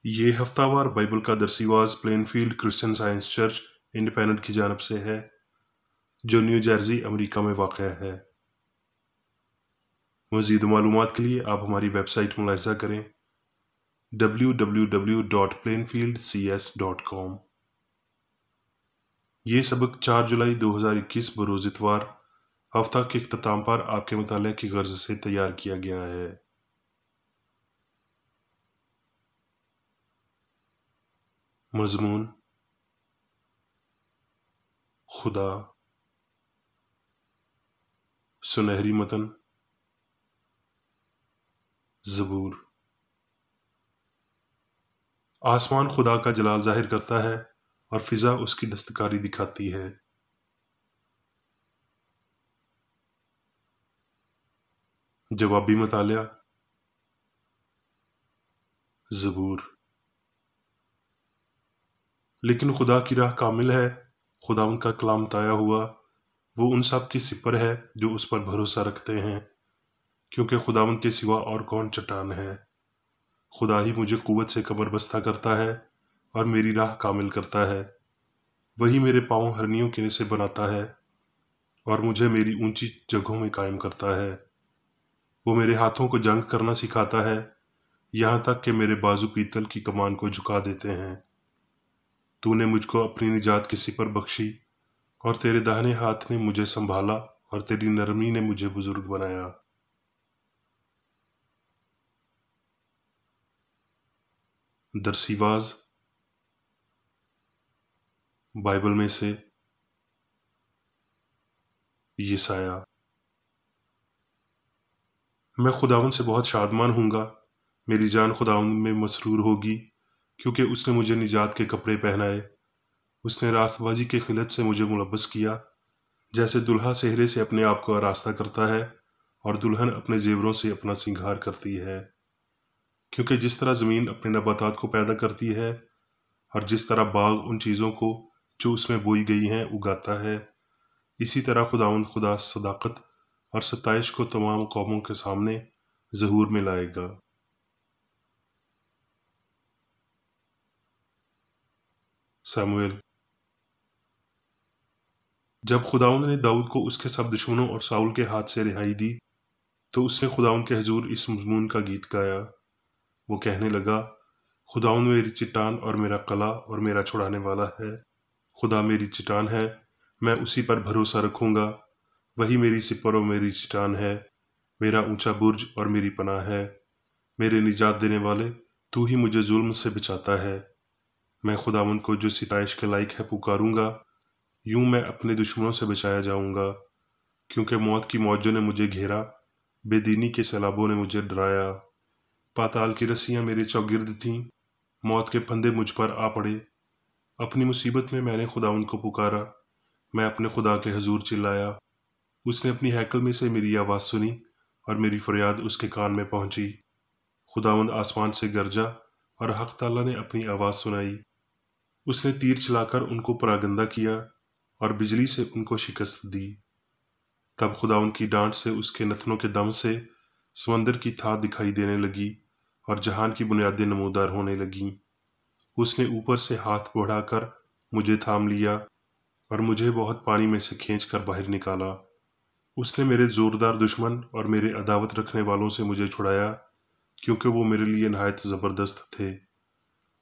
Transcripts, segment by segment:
یہ ہفتہ وار بائبل کا درسیواز Plainfield Christian Science Church Independent کی جانب سے ہے جو نیو جرسی امریکہ میں واقع ہے۔ مزید معلومات کے لیے آپ ہماری ویب سائٹ ملاحظہ کریں www.plainfieldcs.com۔ یہ سبق 4 جولائی 2021 بروز اتوار ہفتہ کے اختتام پر آپ کے مطالعہ کی غرض سے تیار کیا گیا ہے۔ مضمون: خدا۔ سنہری متن: زبور۔ آسمان خدا کا جلال ظاہر کرتا ہے اور فضا اس کی دستکاری دکھاتی ہے۔ جوابی مطالعہ: زبور۔ لیکن خدا کی راہ کامل ہے، خدا ان کا کلام تایا ہوا، وہ ان سب کی سپر ہے جو اس پر بھروسہ رکھتے ہیں، کیونکہ خداوند کے سوا اور کون چٹان ہے۔ خدا ہی مجھے قوت سے کمر بستہ کرتا ہے اور میری راہ کامل کرتا ہے۔ وہی میرے پاؤں ہرنیوں کے سے بناتا ہے اور مجھے میری اونچی جگہوں میں قائم کرتا ہے۔ وہ میرے ہاتھوں کو جنگ کرنا سکھاتا ہے، یہاں تک کہ میرے بازو پیتل کی کمان کو جھکا دیتے ہیں۔ تو نے مجھ کو اپنی نجات کی سپر بخشی اور تیرے داہنے ہاتھ نے مجھے سنبھالا اور تیری نرمی نے مجھے بزرگ بنایا۔ درسیواز بائبل میں سے یسایہ۔ میں خداوند سے بہت شادمان ہوں گا، میری جان خداوند میں مسرور ہوگی، کیونکہ اس نے مجھے نجات کے کپڑے پہنائے۔ اس نے راست بازی کے خلعت سے مجھے ملبس کیا، جیسے دلہا سہرے سے اپنے آپ کو آراستہ کرتا ہے اور دلہن اپنے زیوروں سے اپنا سنگھار کرتی ہے۔ کیونکہ جس طرح زمین اپنے نباتات کو پیدا کرتی ہے اور جس طرح باغ ان چیزوں کو جو اس میں بوئی گئی ہیں اگاتا ہے، اسی طرح خداوند خدا صداقت اور ستائش کو تمام قوموں کے سامنے ظہور میں لائے گا۔ ساموئیل۔ جب خداوند نے داؤد کو اس کے سب دشمنوں اور ساؤل کے ہاتھ سے رہائی دی تو اس نے خداوند کے حضور اس مضمون کا گیت گایا۔ وہ کہنے لگا، خداوند میری چٹان اور میرا قلعہ اور میرا چھڑانے والا ہے۔ خدا میری چٹان ہے، میں اسی پر بھروسہ رکھوں گا۔ وہی میری سپر اور میری چٹان ہے، میرا اونچا برج اور میری پناہ ہے۔ میرے نجات دینے والے، تو ہی مجھے ظلم سے بچاتا ہے۔ میں خداوند کو جو ستائش کے لائق ہے پکاروں گا، یوں میں اپنے دشمنوں سے بچایا جاؤں گا۔ کیونکہ موت کی موجوں نے مجھے گھیرا، بے دینی کے سیلابوں نے مجھے ڈرایا۔ پاتال کی رسیاں میرے چوگرد تھیں، موت کے پھندے مجھ پر آ پڑے۔ اپنی مصیبت میں نے خداوند کو پکارا، میں اپنے خدا کے حضور چلایا۔ اس نے اپنی ہیکل میں سے میری آواز سنی اور میری فریاد اس کے کان میں پہنچی۔ خداوند آسمان سے گرجا اور حق تعالیٰ نے اپنی آواز سنائی۔ اس نے تیر چلا کر ان کو پراگندہ کیا اور بجلی سے ان کو شکست دی۔ تب خداوند کی ڈانٹ سے اس کے نتنوں کے دم سے سمندر کی تھا دکھائی دینے لگی اور جہان کی بنیادیں نمودار ہونے لگیں۔ اس نے اوپر سے ہاتھ بڑھا کر مجھے تھام لیا اور مجھے بہت پانی میں سے کھینچ کر باہر نکالا۔ اس نے میرے زوردار دشمن اور میرے عداوت رکھنے والوں سے مجھے چھڑایا، کیونکہ وہ میرے لیے نہایت زبردست تھے۔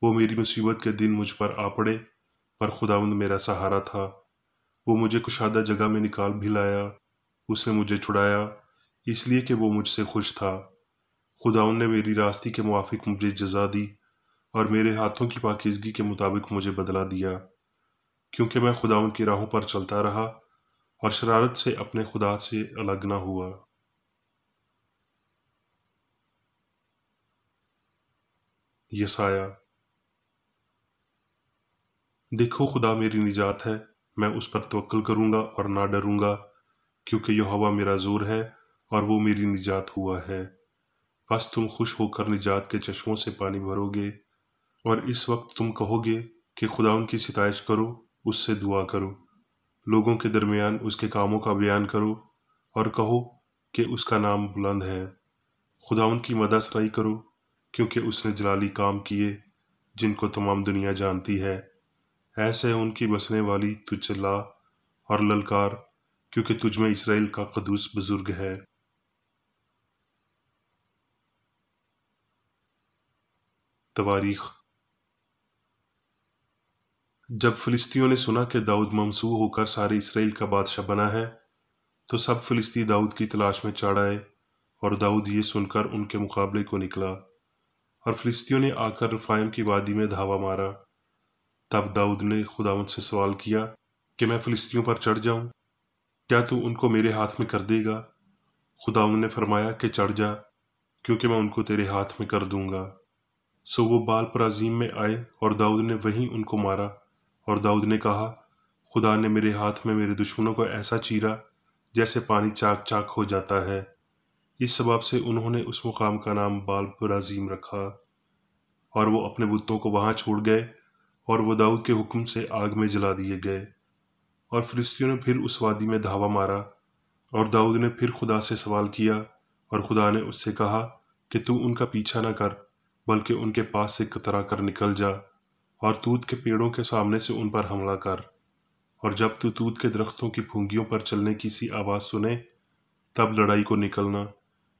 وہ میری مصیبت کے دن مجھ پر آ پڑے، پر خداوند میرا سہارا تھا۔ وہ مجھے کشادہ جگہ میں نکال بھی لایا۔ اس نے مجھے چھڑایا اس لیے کہ وہ مجھ سے خوش تھا۔ خداوند نے میری راستی کے موافق مجھے جزا دی اور میرے ہاتھوں کی پاکیزگی کے مطابق مجھے بدلہ دیا، کیونکہ میں خداوند کی راہوں پر چلتا رہا اور شرارت سے اپنے خدا سے الگ نہ ہوا۔ یسایہ۔ دیکھو خدا میری نجات ہے، میں اس پر توکل کروں گا اور نہ ڈروں گا، کیونکہ یہوہ میرا زور ہے اور وہ میری نجات ہوا ہے۔ بس تم خوش ہو کر نجات کے چشموں سے پانی بھرو گے، اور اس وقت تم کہو گے کہ خداوند کی ستائش کرو، اس سے دعا کرو، لوگوں کے درمیان اس کے کاموں کا بیان کرو اور کہو کہ اس کا نام بلند ہے۔ خداوند کی مدح سرائی کرو، کیونکہ اس نے جلالی کام کیے، جن کو تمام دنیا جانتی ہے، ایسے ان کی بسنے والی تو چلا اور للکار، کیونکہ تجھ میں اسرائیل کا قدوس بزرگ ہے۔ تواریخ۔ جب فلسطینیوں نے سنا کہ داؤد ممسوح ہو کر سارے اسرائیل کا بادشاہ بنا ہے، تو سب فلسطینی داؤد کی تلاش میں چڑھ آئے، اور داؤد یہ سن کر ان کے مقابلے کو نکلا، اور فلسطینیوں نے آ کر رفائم کی وادی میں دھاوا مارا۔ تب داؤد نے خداوند سے سوال کیا کہ میں فلسطینیوں پر چڑھ جاؤں؟ کیا تو ان کو میرے ہاتھ میں کر دے گا؟ خداوند نے فرمایا کہ چڑھ جا، کیونکہ میں ان کو تیرے ہاتھ میں کر دوں گا۔ سو وہ بال پرازیم میں آئے، اور داؤد نے وہیں ان کو مارا، اور داؤد نے کہا، خدا نے میرے ہاتھ میں میرے دشمنوں کو ایسا چیرا جیسے پانی چاک چاک ہو جاتا ہے۔ اس سبب سے انہوں نے اس مقام کا نام بال پرازیم رکھا، اور وہ اپنے بتوں کو وہاں چھوڑ گئے، اور وہ داؤد کے حکم سے آگ میں جلا دیے گئے۔ اور فلسطینیوں نے پھر اس وادی میں دھاوا مارا، اور داؤد نے پھر خدا سے سوال کیا، اور خدا نے اس سے کہا کہ تو ان کا پیچھا نہ کر، بلکہ ان کے پاس سے کترا کر نکل جا، اور توت کے پیڑوں کے سامنے سے ان پر حملہ کر، اور جب تو توت کے درختوں کی پھونگیوں پر چلنے کی سی آواز سنے، تب لڑائی کو نکلنا،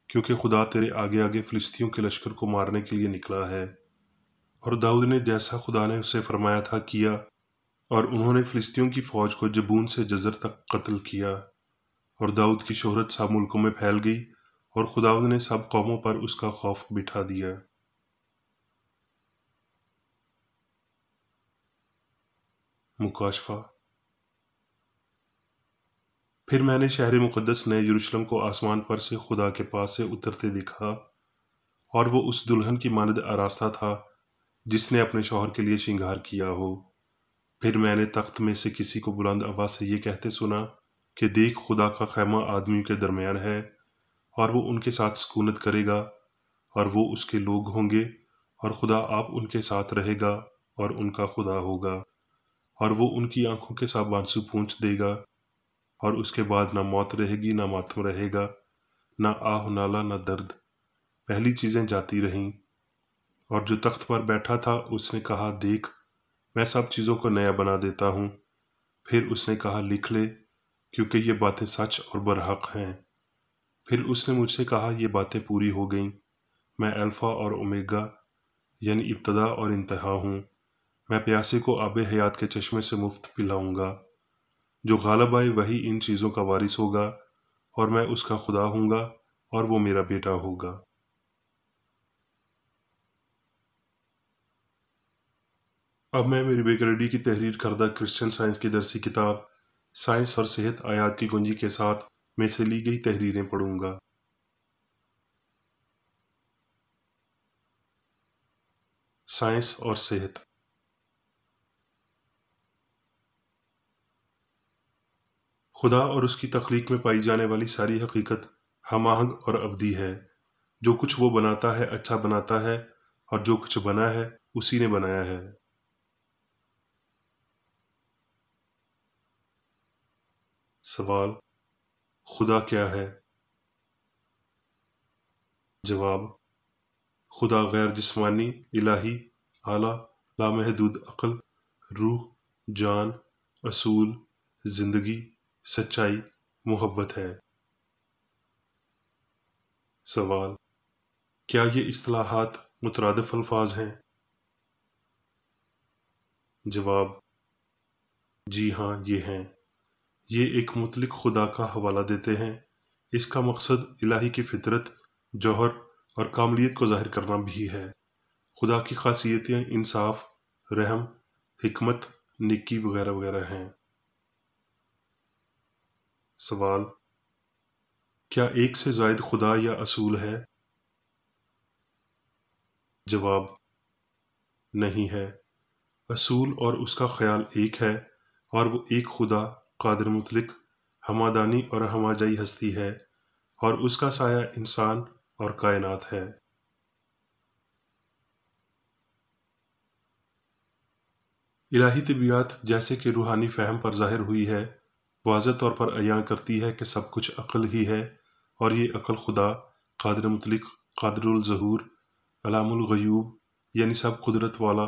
کیونکہ خدا تیرے آگے آگے فلسطینیوں کے لشکر کو مارنے کے لیے نکلا ہے۔ اور داؤد نے جیسا خدا نے اسے فرمایا تھا کیا، اور انہوں نے فلسطینیوں کی فوج کو جبون سے جزر تک قتل کیا، اور داؤد کی شہرت سب ملکوں میں پھیل گئی، اور خداوند نے سب قوموں پر اس کا خوف بٹھا دیا۔ مکاشفہ۔ پھر میں نے شہر مقدس نئے یروشلم کو آسمان پر سے خدا کے پاس سے اترتے دیکھا، اور وہ اس دلہن کی مانند آراستہ تھا جس نے اپنے شوہر کے لیے شنگار کیا ہو۔ پھر میں نے تخت میں سے کسی کو بلند آواز سے یہ کہتے سنا کہ دیکھ، خدا کا خیمہ آدمیوں کے درمیان ہے، اور وہ ان کے ساتھ سکونت کرے گا، اور وہ اس کے لوگ ہوں گے، اور خدا آپ ان کے ساتھ رہے گا اور ان کا خدا ہوگا، اور وہ ان کی آنکھوں کے ساتھ آنسو پونچھ دے گا، اور اس کے بعد نہ موت رہے گی، نہ ماتم رہے گا، نہ آہ نالہ، نہ درد، پہلی چیزیں جاتی رہیں۔ اور جو تخت پر بیٹھا تھا اس نے کہا، دیکھ، میں سب چیزوں کو نیا بنا دیتا ہوں۔ پھر اس نے کہا، لکھ لے، کیونکہ یہ باتیں سچ اور برحق ہیں۔ پھر اس نے مجھ سے کہا، یہ باتیں پوری ہو گئیں۔ میں الفا اور اومیگا، یعنی ابتدا اور انتہا ہوں۔ میں پیاسے کو آب حیات کے چشمے سے مفت پلاؤں گا۔ جو غالب آئے وہی ان چیزوں کا وارث ہوگا، اور میں اس کا خدا ہوں گا، اور وہ میرا بیٹا ہوگا۔ اب میں میری بیکرڈی کی تحریر کردہ کرسچن سائنس کی درسی کتاب سائنس اور صحت آیات کی گنجی کے ساتھ میں سے لی گئی تحریریں پڑھوں گا۔ سائنس اور صحت۔ خدا اور اس کی تخلیق میں پائی جانے والی ساری حقیقت ہم آہنگ اور ابدی ہے۔ جو کچھ وہ بناتا ہے اچھا بناتا ہے، اور جو کچھ بنا ہے اسی نے بنایا ہے۔ سوال: خدا کیا ہے؟ جواب: خدا غیر جسمانی، الہی، اعلیٰ، لامحدود عقل، روح، جان، اصول، زندگی، سچائی، محبت ہے۔ سوال: کیا یہ اصطلاحات مترادف الفاظ ہیں؟ جواب: جی ہاں، یہ ہیں۔ یہ ایک مطلق خدا کا حوالہ دیتے ہیں۔ اس کا مقصد الہی کی فطرت، جوہر اور کاملیت کو ظاہر کرنا بھی ہے۔ خدا کی خاصیتیں انصاف، رحم، حکمت، نیکی وغیرہ وغیرہ ہیں۔ سوال: کیا ایک سے زائد خدا یا اصول ہے؟ جواب: نہیں ہے۔ اصول اور اس کا خیال ایک ہے، اور وہ ایک خدا، قادر مطلق، ہمادانی اور ہماجائی ہستی ہے، اور اس کا سایہ انسان اور کائنات ہے۔ الہی طبیعت جیسے کہ روحانی فہم پر ظاہر ہوئی ہے، واضح طور پر عیاں کرتی ہے کہ سب کچھ عقل ہی ہے، اور یہ عقل خدا، قادر مطلق، قادر الظہور، علام الغیوب، یعنی سب قدرت والا،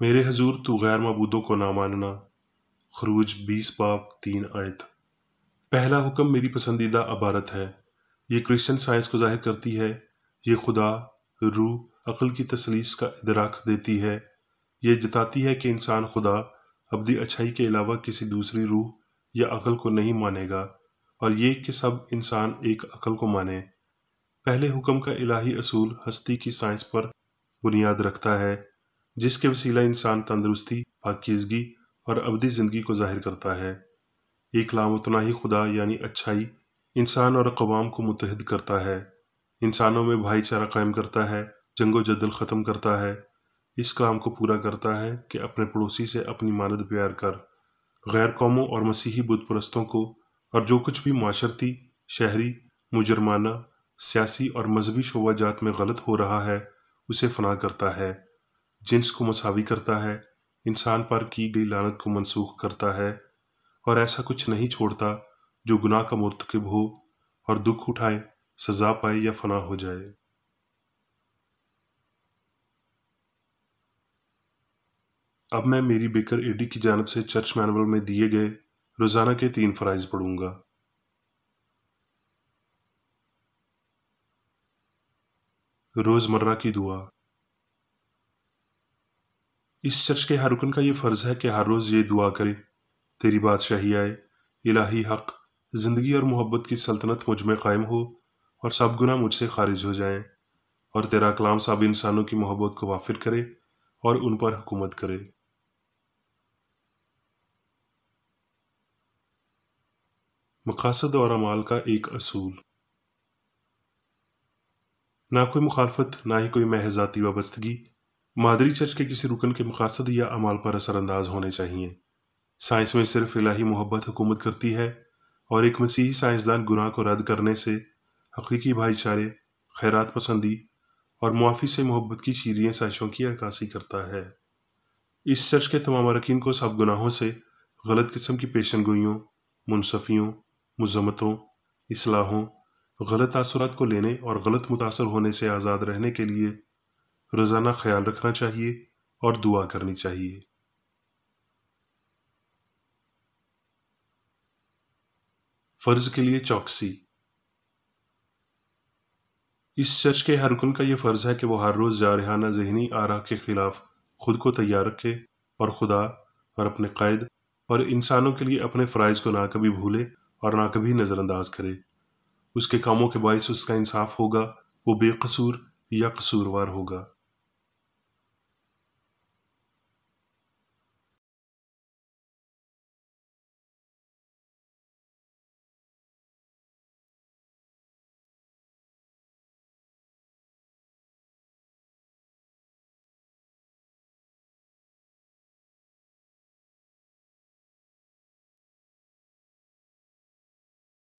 میرے حضور تو غیر معبودوں کو نہ ماننا۔ خروج 20 باب 3 آیت۔ پہلا حکم میری پسندیدہ عبارت ہے۔ یہ کرسچن سائنس کو ظاہر کرتی ہے۔ یہ خدا، روح، عقل کی تثلیث کا ادراک دیتی ہے۔ یہ جتاتی ہے کہ انسان خدا، ابدی اچھائی کے علاوہ کسی دوسری روح یا عقل کو نہیں مانے گا، اور یہ کہ سب انسان ایک عقل کو مانے۔ پہلے حکم کا الہی اصول ہستی کی سائنس پر بنیاد رکھتا ہے، جس کے وسیلہ انسان تندرستی، پاکیزگی اور ابدی زندگی کو ظاہر کرتا ہے۔ ایک لامتناہی خدا یعنی اچھائی انسان اور اقوام کو متحد کرتا ہے، انسانوں میں بھائی چارہ قائم کرتا ہے، جنگ و جدل ختم کرتا ہے، اس کام کو پورا کرتا ہے کہ اپنے پڑوسی سے اپنی مانند پیار کر۔ غیر قوموں اور مسیحی بت پرستوں کو اور جو کچھ بھی معاشرتی، شہری، مجرمانہ، سیاسی اور مذہبی شعبہ جات میں غلط ہو رہا ہے اسے فنا کرتا ہے، جنس کو مساوی کرتا ہے، انسان پر کی گئی لعنت کو منسوخ کرتا ہے، اور ایسا کچھ نہیں چھوڑتا جو گناہ کا مرتکب ہو اور دکھ اٹھائے، سزا پائے یا فنا ہو جائے۔ اب میں میری بیکر ایڈی کی جانب سے چرچ مینول میں دیے گئے روزانہ کے 3 فرائض پڑھوں گا۔ روزمرہ کی دعا۔ اس چرچ کے ہر رکن کا یہ فرض ہے کہ ہر روز یہ دعا کرے: تیری بادشاہی آئے، الہی حق، زندگی اور محبت کی سلطنت مجھ میں قائم ہو، اور سب گناہ مجھ سے خارج ہو جائیں، اور تیرا کلام سب انسانوں کی محبت کو وافر کرے اور ان پر حکومت کرے۔ مقاصد اور اعمال کا ایک اصول۔ نہ کوئی مخالفت، نہ ہی کوئی محض ذاتی وابستگی مادری چرچ کے کسی رکن کے مقاصد یا اعمال پر اثر انداز ہونے چاہیے۔ سائنس میں صرف الہی محبت حکومت کرتی ہے، اور ایک مسیحی سائنسدان گناہ کو رد کرنے سے، حقیقی بھائی چارے، خیرات پسندی اور معافی سے محبت کی شیریں سازشوں کی عکاسی کرتا ہے۔ اس چرچ کے تمام اراکین کو سب گناہوں سے، غلط قسم کی پیشن گوئیوں، منصفیوں، مذمتوں، اصلاحوں، غلط تاثرات کو لینے اور غلط متاثر ہونے سے آزاد رہنے کے لیے روزانہ خیال رکھنا چاہیے اور دعا کرنی چاہیے۔ فرض کے لیے چوکسی۔ اس چرچ کے ہر رکن کا یہ فرض ہے کہ وہ ہر روز جارحانہ ذہنی آراء کے خلاف خود کو تیار رکھے اور خدا اور اپنے قائد اور انسانوں کے لیے اپنے فرائض کو نہ کبھی بھولے اور نہ کبھی نظر انداز کرے۔ اس کے کاموں کے باعث اس کا انصاف ہوگا، وہ بے قصور یا قصوروار ہوگا۔